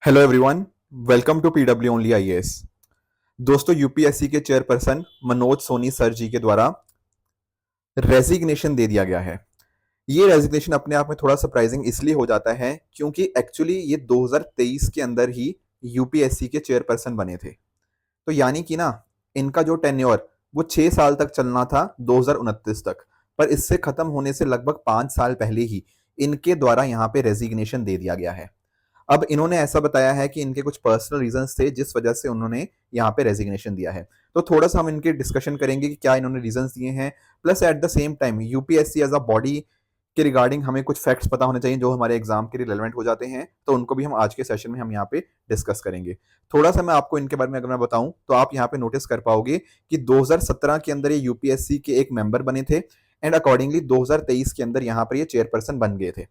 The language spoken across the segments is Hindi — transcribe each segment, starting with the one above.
Hello everyone, welcome to PW only IAS. दोस्तों, यूपीएससी के चेयरपर्सन मनोज सोनी सर जी के द्वारा रेजिग्नेशन दे दिया गया है। ये रेजिग्नेशन अपने आप में थोड़ा सरप्राइजिंग इसलिए हो जाता है क्योंकि एक्चुअली ये 2023 के अंदर ही यूपीएससी के चेयरपर्सन बने थे। तो यानी कि ना, इनका जो टेन्योर वो 6 साल तक चलना था, 2029 तक। पर इससे खत्म होने से लगभग 5 साल पहले ही इनके द्वारा यहाँ पे रेजिग्नेशन दे दिया गया है। अब इन्होंने ऐसा बताया है कि इनके कुछ पर्सनल रीजंस थे जिस वजह से उन्होंने यहाँ पे रेजिग्नेशन दिया है। तो थोड़ा सा हम इनके डिस्कशन करेंगे कि क्या इन्होंने रीजंस दिए हैं, plus at the same time UPSC as a body के रिगार्डिंग हमें कुछ फैक्ट्स पता होने चाहिए जो हमारे एग्जाम के लिए रिलेवेंट हो जाते हैं, तो उनको भी हम आज के सेशन में हम यहाँ पे डिस्कस करेंगे। थोड़ा सा मैं आपको इनके बारे में अगर मैं बताऊं तो आप यहाँ पे नोटिस कर पाओगे कि 2017 के अंदर ये यूपीएससी के एक मेंबर बने थे एंड अकॉर्डिंगली 2023 के अंदर यहाँ पर ये चेयरपर्सन बन गए थे,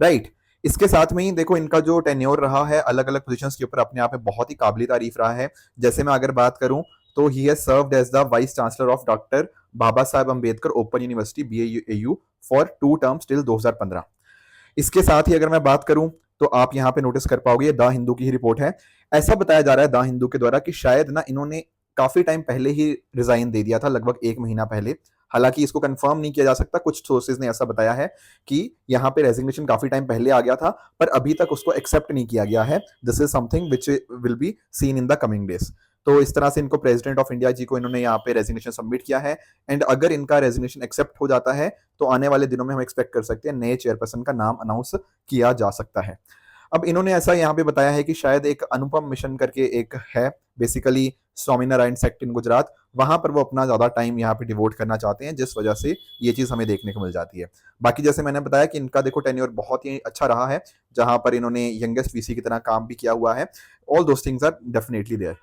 राइट। इसके साथ में ही देखो, इनका जो टेन्योर रहा है अलग अलग पोजीशंस के ऊपर अपने आप में बहुत ही काबिल तारीफ रहा है। जैसे मैं अगर बात करूं तो he has served as the vice chancellor of doctor Baba Saheb Ambedkar open university BAU for 2 terms till 2015। इसके साथ ही अगर मैं बात करूं तो आप यहाँ पे नोटिस कर पाओगे, ये द हिंदू की ही रिपोर्ट है। ऐसा बताया जा रहा है द हिंदू के द्वारा कि शायद ना इन्होंने काफी टाइम पहले ही रिजाइन दे दिया था, लगभग 1 महीना पहले। हालांकि इसको कंफर्म नहीं किया जा सकता, कुछ सोर्सेज ने ऐसा बताया है कि यहाँ पे रेजिग्नेशन काफी टाइम पहले आ गया था पर अभी तक उसको एक्सेप्ट नहीं किया गया है। This is something which will be seen in the coming days. तो इस तरह से इनको प्रेसिडेंट ऑफ इंडिया जी को इन्होंने यहाँ पे रेजिग्नेशन सबमिट किया है एंड अगर इनका रेजिग्नेशन एक्सेप्ट हो जाता है तो आने वाले दिनों में हम एक्सपेक्ट कर सकते हैं नए चेयरपर्सन का नाम अनाउंस किया जा सकता है। अब इन्होंने ऐसा यहाँ पे बताया है कि शायद एक अनुपम मिशन करके एक है, बेसिकली स्वामीनारायण सेक्ट इन गुजरात, वहां पर वो अपना ज्यादा टाइम यहाँ पे डिवोट करना चाहते हैं जिस वजह से ये चीज हमें देखने को मिल जाती है। बाकी जैसे मैंने बताया कि इनका देखो टेन्योर बहुत ही अच्छा रहा है, जहां पर इन्होंने यंगेस्ट वीसी की तरह काम भी किया हुआ है। All those things are definitely there.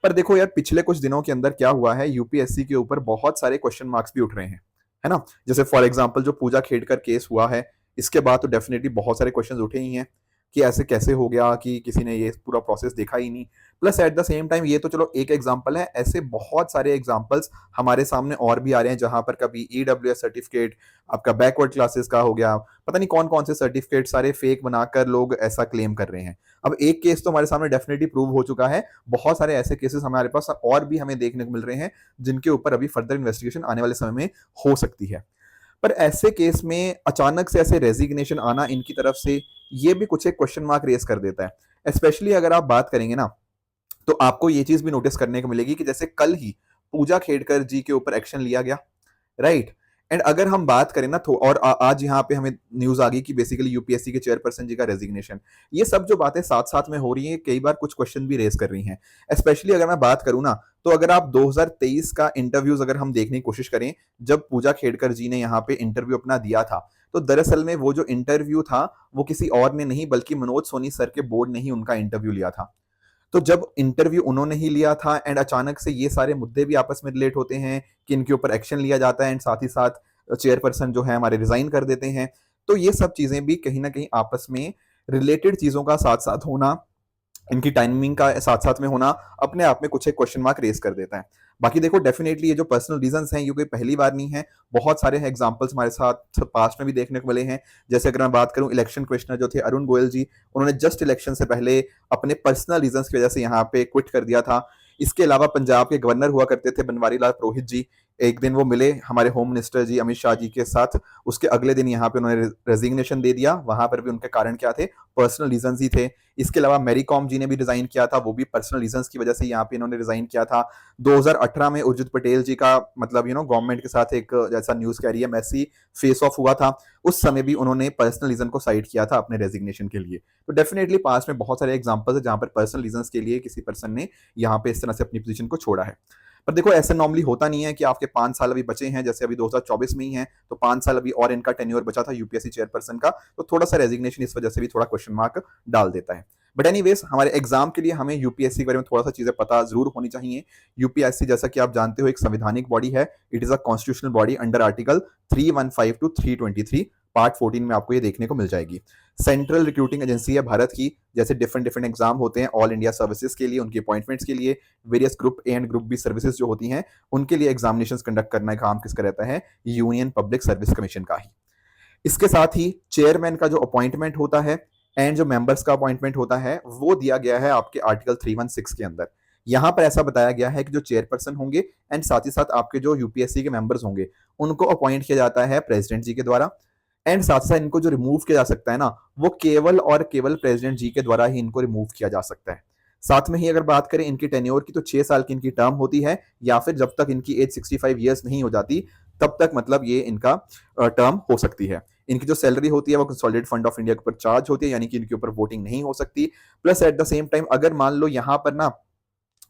पर देखो यार, पिछले कुछ दिनों के अंदर क्या हुआ है, यूपीएससी के ऊपर बहुत सारे क्वेश्चन मार्क्स भी उठ रहे हैं, है ना। जैसे फॉर एग्जाम्पल जो पूजा खेड़कर केस हुआ है, इसके बाद तो डेफिनेटली बहुत सारे क्वेश्चन उठे ही हैं कि ऐसे कैसे हो गया कि किसी ने ये पूरा प्रोसेस देखा ही नहीं। Plus at the same time ये तो चलो एक एग्जांपल है, ऐसे बहुत सारे एग्जांपल्स हमारे सामने और भी आ रहे हैं जहां पर कभी ईडब्ल्यूएस सर्टिफिकेट, आपका बैकवर्ड क्लासेस का हो गया, पता नहीं कौन कौन से सर्टिफिकेट सारे फेक बनाकर लोग ऐसा क्लेम कर रहे हैं। अब एक केस तो हमारे सामने डेफिनेटली प्रूव हो चुका है, बहुत सारे ऐसे केसेस हमारे पास और भी हमें देखने को मिल रहे हैं जिनके ऊपर अभी फर्दर इन्वेस्टिगेशन आने वाले समय में हो सकती है। पर ऐसे केस में अचानक से ऐसे रेजिग्नेशन आना इनकी तरफ से, ये भी कुछ एक क्वेश्चन मार्क रेस कर देता है। स्पेशली अगर आप बात करेंगे ना, तो आपको ये चीज भी नोटिस करने को मिलेगी कि जैसे कल ही पूजा खेड़कर जी के ऊपर एक्शन लिया गया, राइट। एंड अगर हम बात करें ना तो और आज यहाँ पे हमें न्यूज आ गई कि बेसिकली यूपीएससी के चेयरपर्सन जी का रेजिग्नेशन। ये सब जो बातें साथ साथ में हो रही हैं कई बार कुछ क्वेश्चन भी रेस कर रही हैं। स्पेशली अगर मैं बात करूं ना, तो अगर आप 2023 का इंटरव्यूज अगर हम देखने की कोशिश करें, जब पूजा खेड़कर जी ने यहाँ पे इंटरव्यू अपना दिया था, तो दरअसल में वो जो इंटरव्यू था वो किसी और ने नहीं बल्कि मनोज सोनी सर के बोर्ड ने ही उनका इंटरव्यू लिया था। तो जब इंटरव्यू उन्होंने ही लिया था एंड अचानक से ये सारे मुद्दे भी आपस में रिलेट होते हैं कि इनके ऊपर एक्शन लिया जाता है एंड साथ ही साथ चेयरपर्सन जो है हमारे रिजाइन कर देते हैं, तो ये सब चीजें भी कहीं ना कहीं आपस में रिलेटेड चीजों का साथ साथ होना, इनकी टाइमिंग का साथ साथ में होना अपने आप में कुछ एक क्वेश्चन मार्क रेस कर देता है। बाकी देखो डेफिनेटली ये जो पर्सनल रीजंस हैं ये कोई पहली बार नहीं है, बहुत सारे एग्जांपल्स हमारे साथ पास्ट में भी देखने को मिले हैं। जैसे अगर मैं बात करूं, इलेक्शन कमिश्नर जो थे अरुण गोयल जी, उन्होंने जस्ट इलेक्शन से पहले अपने पर्सनल रीजंस की वजह से यहाँ पे क्विट कर दिया था। इसके अलावा पंजाब के गवर्नर हुआ करते थे बनवारी लाल पुरोहित जी, एक दिन वो मिले हमारे होम मिनिस्टर जी अमित शाह जी के साथ, उसके अगले दिन यहाँ पे उन्होंने रेजिग्नेशन दे दिया। वहां पर भी उनके कारण क्या थे, पर्सनल रीजंस ही थे। इसके अलावा मैरी कॉम जी ने भी रिजाइन किया था, वो भी पर्सनल रीजंस की वजह से यहाँ पे इन्होंने रिजाइन किया था। 2018 में उर्जित पटेल जी का मतलब गवर्नमेंट के साथ एक जैसा न्यूज कह रही है मैसी फेस ऑफ हुआ था, उस समय भी उन्होंने पर्सनल रीजन को साइड किया था अपने रेजिग्नेशन के लिए। तो डेफिनेटली पास में बहुत सारे एग्जांपल्स है जहां पर पर्सनल रीजंस के लिए किसी पर्सन ने यहाँ पे इस तरह से अपनी पोजीशन को छोड़ा है। पर देखो ऐसा नॉर्मली होता नहीं है कि आपके 5 साल अभी बचे हैं, जैसे अभी 2024 में ही है तो 5 साल अभी और इनका टेन्योर बचा था यूपीएससी चेयरपर्सन का, तो थोड़ा सा रेजिग्नेशन इस वजह से भी थोड़ा क्वेश्चन मार्क डाल देता है। बट एनीवेज हमारे एग्जाम के लिए हमें यूपीएससी के बारे में थोड़ा सा चीजें पता जरूर होनी चाहिए। यूपीएससी जैसा कि आप जानते हो एक संवैधानिक बॉडी है, it is a constitutional body under article 315 to 323, part 14 में आपको ये देखने को मिल जाएगी। सेंट्रल रिक्रूटिंग एजेंसी है भारत की, जैसे डिफरेंट डिफरेंट एग्जाम होते हैं ऑल इंडिया सर्विसेज के लिए, उनकी अपॉइंटमेंट्स के लिए, various group A and group B services जो होती हैं उनके लिए एग्जामिनेशन कंडक्ट करने का काम किसका रहता है, यूनियन पब्लिक सर्विस कमीशन का ही। इसके साथ ही चेयरमैन का जो अपॉइंटमेंट होता है एंड जो मेंबर्स का अपॉइंटमेंट होता है वो दिया गया है आपके आर्टिकल 316 के अंदर। यहाँ पर ऐसा बताया गया है कि जो चेयरपर्सन होंगे एंड साथ ही साथ आपके जो यूपीएससी के मेंबर्स होंगे उनको अपॉइंट किया जाता है प्रेसिडेंट जी के द्वारा। एंड साथ साथ इनको जो रिमूव किया जा सकता है ना, वो केवल और केवल प्रेसिडेंट जी के द्वारा ही इनको रिमूव किया जा सकता है। साथ में ही अगर बात करें इनकी टेन्योर की, तो 6 साल की इनकी टर्म होती है, या फिर जब तक इनकी एज 65 ईयर्स नहीं हो जाती तब तक मतलब ये इनका टर्म हो सकती है। इनकी जो सैलरी होती है वो कंसोलिडेटेड फंड ऑफ इंडिया के ऊपर चार्ज होती है, यानी कि इनके ऊपर वोटिंग नहीं हो सकती। Plus at the same time अगर मान लो यहाँ पर ना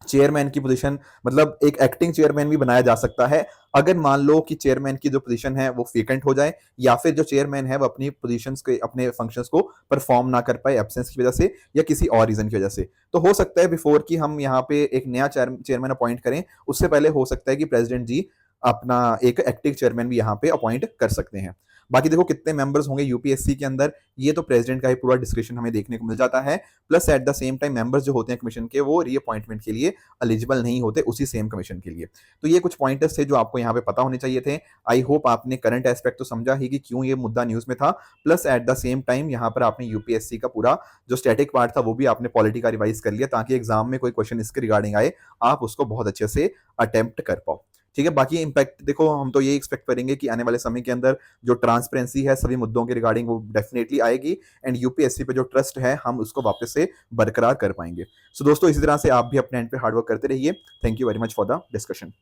चेयरमैन की पोजीशन, मतलब एक एक्टिंग चेयरमैन भी बनाया जा सकता है अगर मान लो कि चेयरमैन की जो पोजीशन है वो वेकेंट हो जाए, या फिर जो चेयरमैन है वो अपनी पोजीशंस के अपने फंक्शंस को परफॉर्म ना कर पाए एब्सेंस की वजह से या किसी और रीजन की वजह से। तो हो सकता है बिफोर कि हम यहाँ पे एक नया चेयरमैन अपॉइंट करें, उससे पहले हो सकता है कि प्रेसिडेंट जी अपना एक एक्टिव चेयरमैन भी यहाँ पे अपॉइंट कर सकते हैं। बाकी देखो कितने मेंबर्स होंगे यूपीएससी के अंदर, ये तो प्रेसिडेंट का ही पूरा डिस्क्रिप्शन हमें देखने को मिल जाता है। Plus at the same time members जो होते हैं कमीशन के, वो रीअपॉइंटमेंट के लिए एलिजिबल नहीं होते उसी सेम कमीशन के लिए। तो ये कुछ पॉइंटर्स थे जो आपको यहाँ पे पता होने चाहिए थे। आई होप आपने करंट एस्पेक्ट तो समझा ही कि क्यों ये मुद्दा न्यूज में था। Plus at the same time यहाँ पर आपने यूपीएससी का पूरा जो स्टैटिक पार्ट था वो भी आपने पॉलिटी का रिवाइज कर लिया, ताकि एग्जाम में कोई क्वेश्चन इसके रिगार्डिंग आए आप उसको बहुत अच्छे से अटेम्प्ट कर पाओ। ठीक है, बाकी इंपैक्ट देखो हम तो ये एक्सपेक्ट करेंगे कि आने वाले समय के अंदर जो ट्रांसपेरेंसी है सभी मुद्दों के रिगार्डिंग वो डेफिनेटली आएगी, एंड यूपीएससी पे जो ट्रस्ट है हम उसको वापस से बरकरार कर पाएंगे। सो दोस्तों इसी तरह से आप भी अपने एंड पे हार्डवर्क करते रहिए। Thank you very much for the discussion.